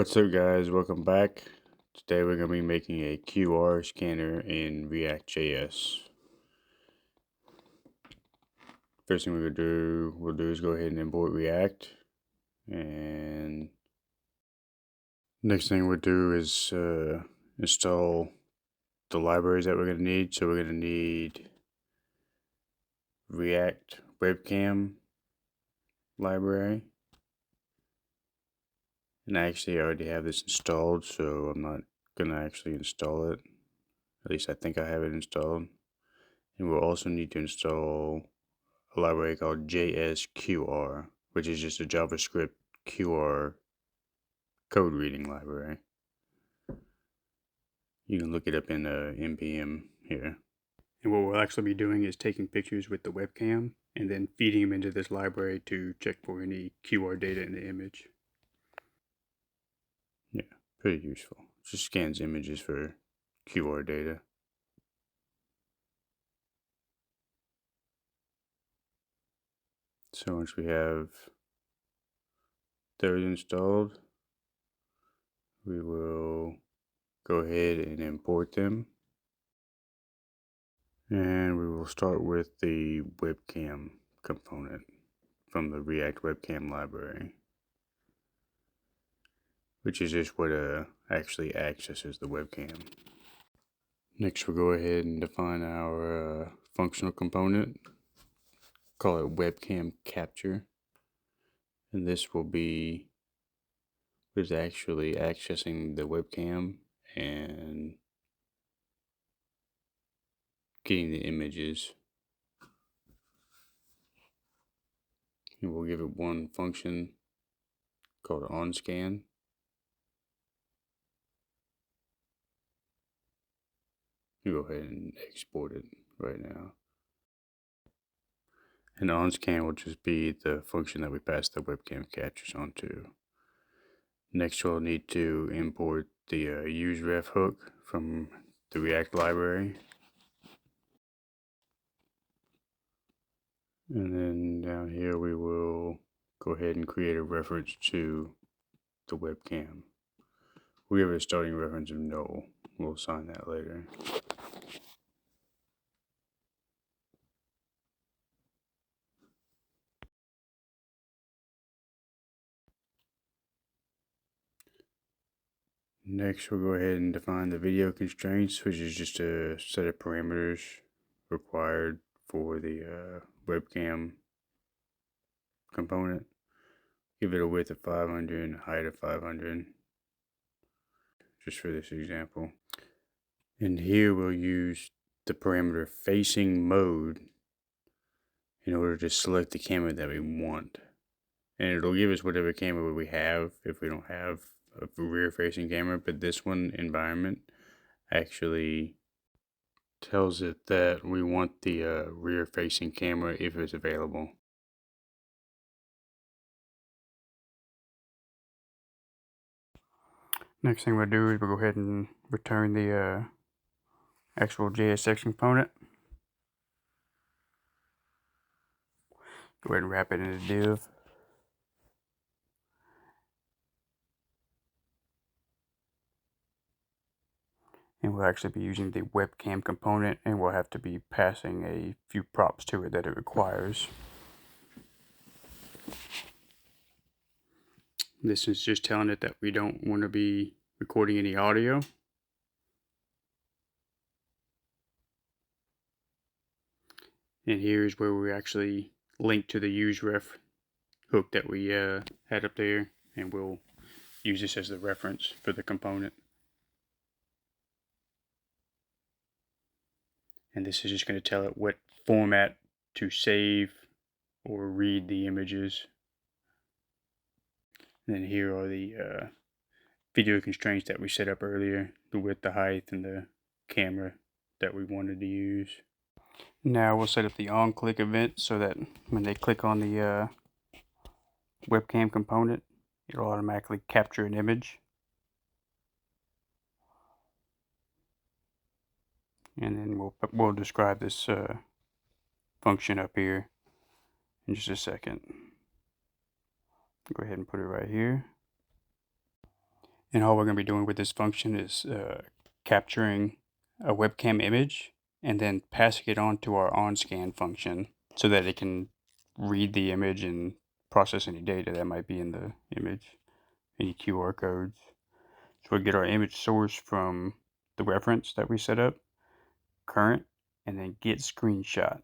What's up, guys? Welcome back. Today we're going to be making a QR scanner in React.js. First thing we'll do is go ahead and import React. And next thing we'll do is install the libraries that we're going to need. So we're going to need react-webcam library. And I already have this installed, so I'm not going to actually install it. At least I think I have it installed. And we'll also need to install a library called jsQR, which is just a JavaScript QR code reading library. You can look it up in npm here. And what we'll actually be doing is taking pictures with the webcam and then feeding them into this library to check for any QR data in the image. Yeah, pretty useful. It just scans images for QR data. So once we have those installed, we will go ahead and import them. And we will start with the webcam component from the React webcam library, which is just what actually accesses the webcam. Next, we'll go ahead and define our functional component, call it webcam capture. And this will be what is actually accessing the webcam and getting the images. And we'll give it one function called onScan. You go ahead and export it right now. And onScan will just be the function that we pass the webcam captures onto. Next, we'll need to import the useRef hook from the React library. And then down here, we will go ahead and create a reference to the webcam. We have a starting reference of null. We'll assign that later. Next, we'll go ahead and define the video constraints, which is just a set of parameters required for the webcam component. Give it a width of 500 and a height of 500, just for this example. And here we'll use the parameter facing mode in order to select the camera that we want. And it'll give us whatever camera we have if we don't have a rear facing camera, but this one, environment, actually tells it that we want the rear facing camera if it's available. Next thing we'll do is we'll go ahead and return the actual JSX component. Go ahead and wrap it in a div. And we'll actually be using the webcam component, and we'll have to be passing a few props to it that it requires. This is just telling it that we don't want to be recording any audio. And here's where we actually link to the useRef hook that we had up there, and we'll use this as the reference for the component. And this is just going to tell it what format to save or read the images. And then here are the video constraints that we set up earlier, the width, the height, and the camera that we wanted to use. Now we'll set up the on-click event so that when they click on the webcam component, it'll automatically capture an image. And then we'll describe this function up here in just a second. Go ahead and put it right here. And all we're going to be doing with this function is capturing a webcam image and then passing it on to our onScan function so that it can read the image and process any data that might be in the image, any QR codes. So we'll get our image source from the reference that we set up, current, and then get screenshot.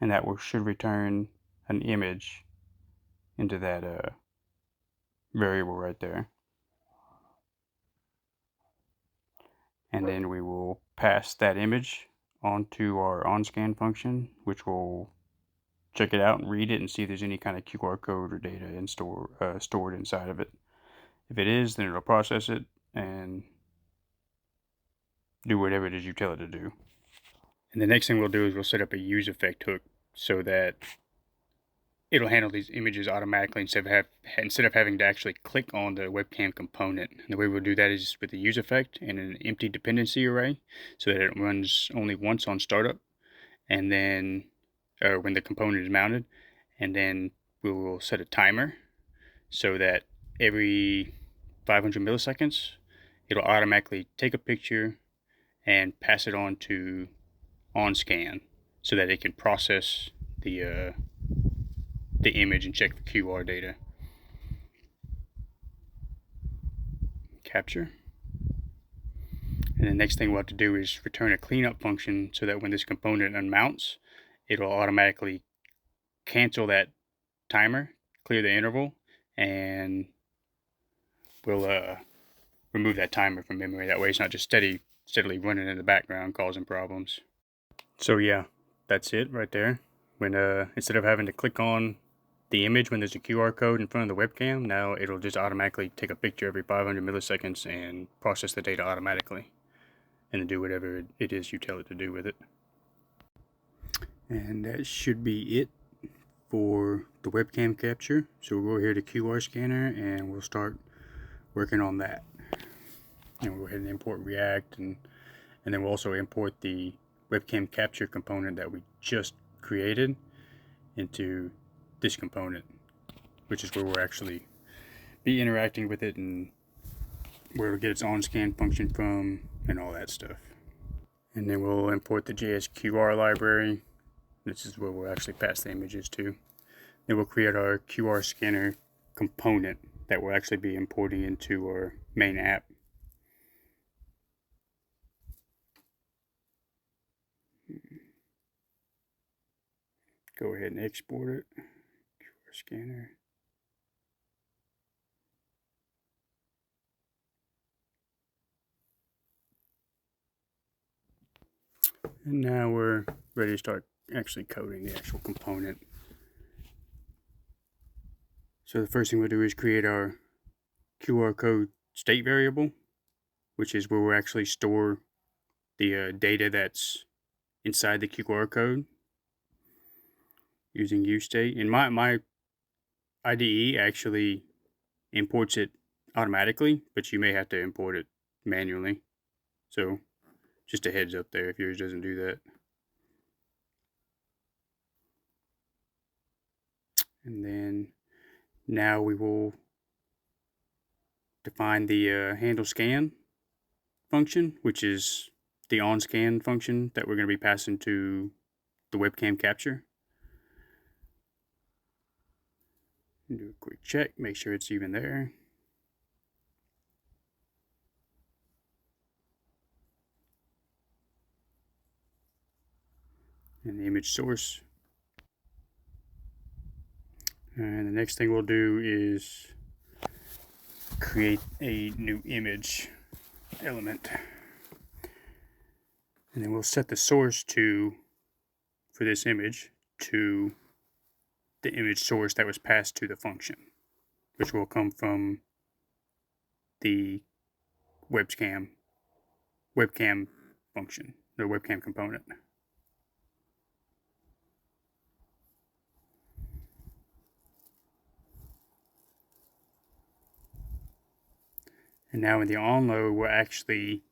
And that should return an image into that variable right there. And then we will pass that image onto our onScan function, which will check it out and read it and see if there's any kind of QR code or data stored inside of it. If it is, then it'll process it and do whatever it is you tell it to do. And the next thing we'll do is we'll set up a use effect hook so that it'll handle these images automatically instead of having to actually click on the webcam component. And the way we'll do that is with the use effect and an empty dependency array so that it runs only once on startup, and then when the component is mounted, and then we will set a timer so that every 500 milliseconds it'll automatically take a picture and pass it on to onScan so that it can process the image and check for QR data. Capture. And the next thing we'll have to do is return a cleanup function so that when this component unmounts, it'll automatically cancel that timer, clear the interval, and we'll remove that timer from memory. That way it's not just steadily running in the background causing problems. So yeah, that's it right there. When instead of having to click on the image when there's a QR code in front of the webcam, now it'll just automatically take a picture every 500 milliseconds and process the data automatically and then do whatever it is you tell it to do with it. And that should be it for the webcam capture. So we'll go here to QR scanner and we'll start working on that. And we'll go ahead and import React, and then we'll also import the webcam capture component that we just created into this component, which is where we'll actually be interacting with it and where it'll get its onScan function from and all that stuff. And then we'll import the jsQR library. This is where we'll actually pass the images to. Then we'll create our QR scanner component that will actually be importing into our main app. Go ahead and export it. QR scanner. And now we're ready to start actually coding the actual component. So the first thing we'll do is create our QR code state variable, which is where we'll actually store the data that's inside the QR code using uState. And my IDE actually imports it automatically, but you may have to import it manually. So just a heads up there if yours doesn't do that. And then now we will define the handle scan function, which is the onScan function that we're going to be passing to the webcam capture. Do a quick check, make sure it's even there. And the image source. And the next thing we'll do is create a new image element. And then we'll set the source for this image to the image source that was passed to the function, which will come from the webcam function, the webcam component. And now in the onload, we'll actually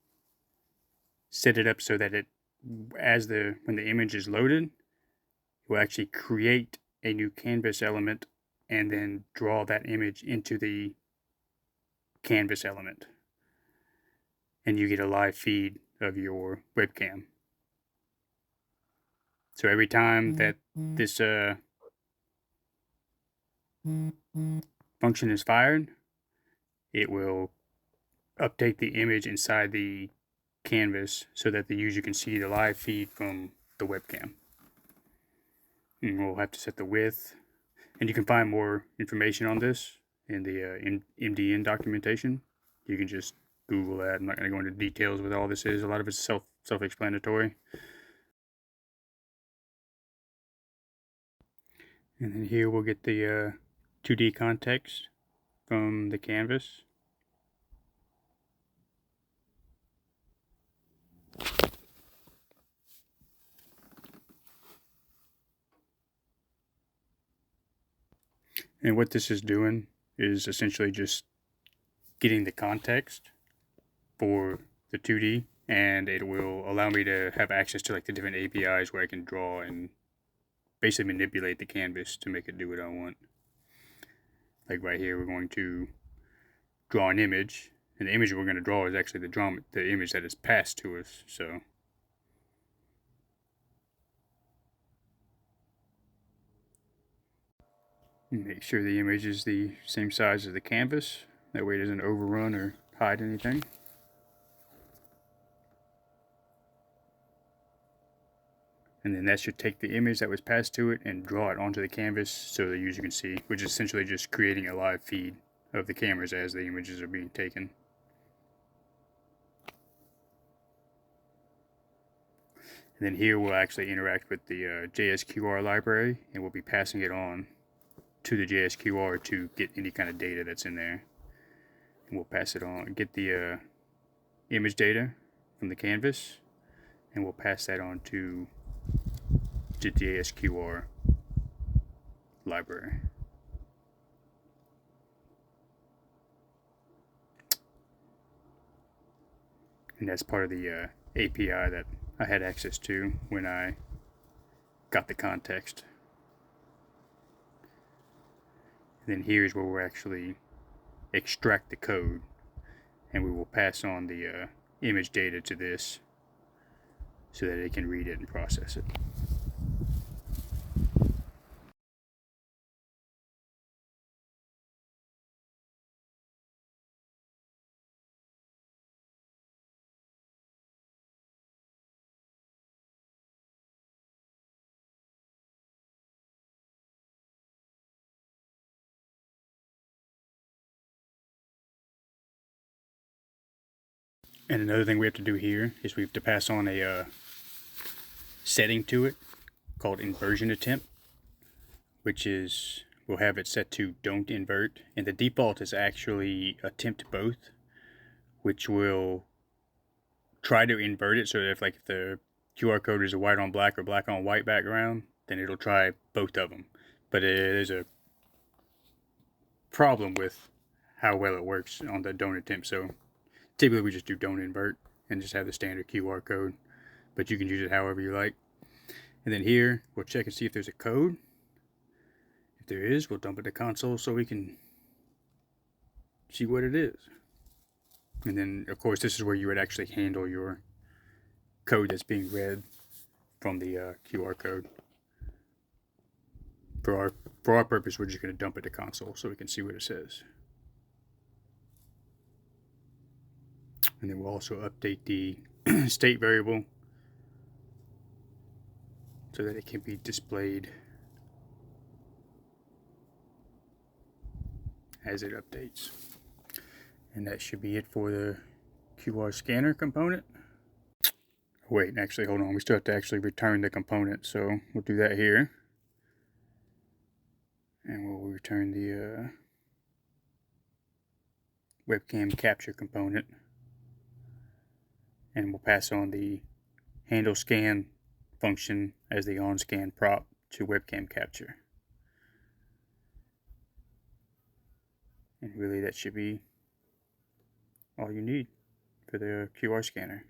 set it up so that when the image is loaded, we'll actually create a new canvas element and then draw that image into the canvas element. and you get a live feed of your webcam. So every time that this function is fired, it will update the image inside the canvas so that the user can see the live feed from the webcam. And we'll have to set the width, and you can find more information on this in the MDN documentation. You can just Google that. I'm not going to go into details with all this is. A lot of it's self-explanatory. And then here we'll get the 2D context from the canvas. And what this is doing is essentially just getting the context for the 2D, and it will allow me to have access to like the different APIs where I can draw and basically manipulate the canvas to make it do what I want. Like right here, we're going to draw an image, and the image we're going to draw is actually the image that is passed to us. So make sure the image is the same size as the canvas. That way it doesn't overrun or hide anything. And then that should take the image that was passed to it and draw it onto the canvas so the user can see, which is essentially just creating a live feed of the cameras as the images are being taken. And then here we'll actually interact with the jsQR library, and we'll be passing it on to the jsQR to get any kind of data that's in there. And we'll pass it on, get the image data from the canvas, and we'll pass that on to the jsQR library. And that's part of the API that I had access to when I got the context. And then here's where we'll actually extract the code, and we will pass on the image data to this so that it can read it and process it. And another thing we have to do here is we have to pass on a setting to it called inversion attempt, which is, we'll have it set to don't invert, and the default is actually attempt both, which will try to invert it so that if the QR code is a white on black or black on white background, then it'll try both of them. But there's a problem with how well it works on the don't attempt. So typically we just do don't invert and just have the standard QR code, but you can use it however you like. And then here we'll check and see if there's a code. If there is, we'll dump it to console so we can see what it is. And then of course this is where you would actually handle your code that's being read from the QR code. For our purpose, we're just going to dump it to console so we can see what it says. And then we'll also update the state variable so that it can be displayed as it updates. And that should be it for the QR scanner component. Wait, actually, hold on. We still have to actually return the component, so we'll do that here. And we'll return the webcam capture component. And we'll pass on the handle scan function as the on scan prop to webcam capture. And really that should be all you need for the QR scanner.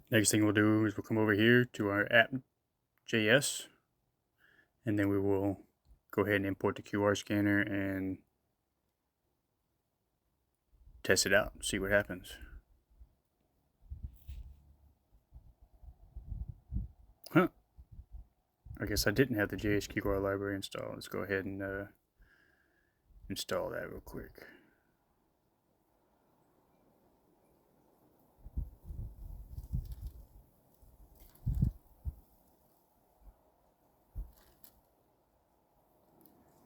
Next thing we'll do is we'll come over here to our app.js, and then we will go ahead and import the QR scanner and test it out and see what happens. I guess I didn't have the jsQR library installed. Let's go ahead and install that real quick.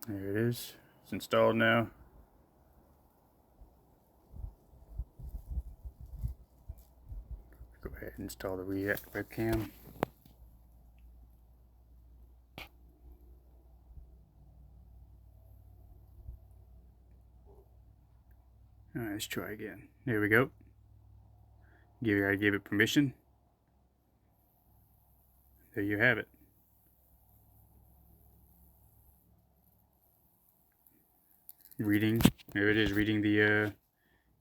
There it is. It's installed now. Go ahead and install the react-webcam. Alright, let's try again. There we go. I give it permission. There you have it. Reading. There it is, reading the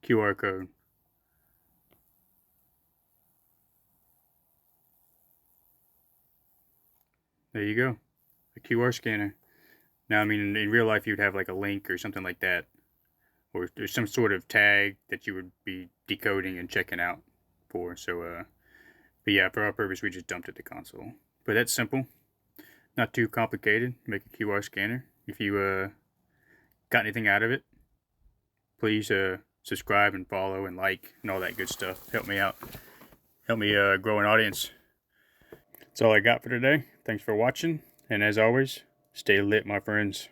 QR code. There you go. A QR scanner. Now, I mean, in real life, you'd have like a link or something like that. Or there's some sort of tag that you would be decoding and checking out for. So, but yeah, for our purpose, we just dumped it to console. But that's simple. Not too complicated. Make a QR scanner. If you got anything out of it, please subscribe and follow and like and all that good stuff. Help me out. Help me grow an audience. That's all I got for today. Thanks for watching. And as always, stay lit, my friends.